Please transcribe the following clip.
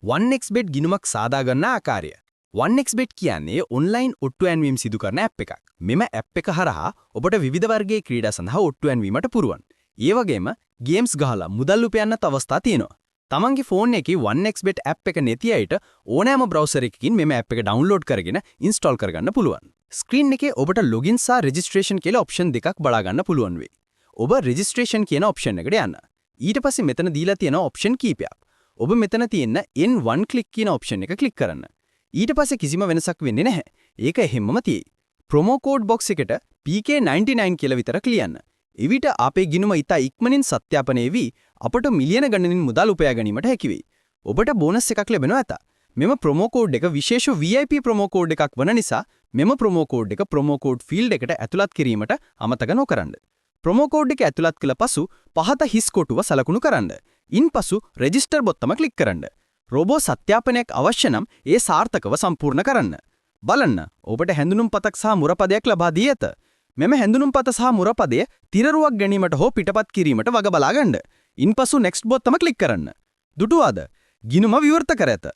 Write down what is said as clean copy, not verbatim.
1xbet ගිණුමක් සාදා ගන්න ආකාරය. 1xbet කියන්නේ ඔන්ලයින් ඔට්ටු ඇන්වීම් සිදු කරන ඇප් එකක්. මෙම ඇප් එක හරහා ඔබට විවිධ වර්ගයේ ක්‍රීඩා සඳහා ඔට්ටු ඇන්වීමට පුරුවන්. ඒ වගේම ගේම්ස් ගහලා මුදල් උපයන්නත් අවස්ථා තියෙනවා. තමන්ගේ ෆෝන් එකේ 1xbet ඇප් එක නැති අයට ඕනෑම බ්‍රවුසර් එකකින් මෙම ඇප් එක ඩවුන්ලෝඩ් කරගෙන ඉන්ස්ටෝල් කරගන්න පුළුවන්. ස්ක්‍රීන් එකේ ඔබට ලොගින් සහ රෙජිස්ට්‍රේෂන් කියලා ඔප්ෂන් දෙකක් බලා ගන්න පුළුවන් වෙයි. ඔබ රෙජිස්ට්‍රේෂන් කියන ඔප්ෂන් එකට යන්න. ඊට පස්සේ මෙතන දීලා තියෙන ඔප්ෂන් කීපයක්. ඔබ මෙතන තියෙන N1 ක්ලික් කියන ඔප්ෂන් එක ක්ලික් කරන්න. ඊට පස්සේ කිසිම වෙනසක් වෙන්නේ නැහැ. ඒක එහෙම්මම තියෙයි. ප්‍රොමෝ කෝඩ් බොක්ස් එකට PK99 කියලා විතර ලියන්න. එවිට අපේ ගිණුම ඉතා ඉක්මනින් සත්‍යාපනය වී අපට මිලියන ගණනින් මුදල් උපයා ගැනීමට හැකි වෙයි. ඔබට බෝනස් එකක් ලැබෙනවා ඇත. මෙම ප්‍රොමෝ කෝඩ් එක විශේෂ VIP ප්‍රොමෝ කෝඩ් එකක් වන නිසා මෙම ප්‍රොමෝ කෝඩ් එක ප්‍රොමෝ කෝඩ් ෆීල්ඩ් එකට ඇතුළත් කිරීමට අමතක නොකරන්න. ප්‍රොමෝ කෝඩ් එක ඇතුළත් කළ පසු පහත හිස් කොටුව සලකුණු කරන්න. ඉන්පසු රෙජිස්ටර් බොත්තම ක්ලික් කරන්න. රෝබෝ සත්‍යාපනයක් අවශ්‍ය නම් ඒ සාර්ථකව සම්පූර්ණ කරන්න. බලන්න ඔබට හැඳුනුම්පතක් සහ මුරපදයක් ලබා දී ඇත. මෙම හැඳුනුම්පත සහ මුරපදය තිරරුවක් ගැනීමට හෝ පිටපත් කිරීමට වග බලා ගන්න. ඉන්පසු next බොත්තම ක්ලික් කරන්න. දුටුවාද? ගිණුම විවෘත කර ඇත.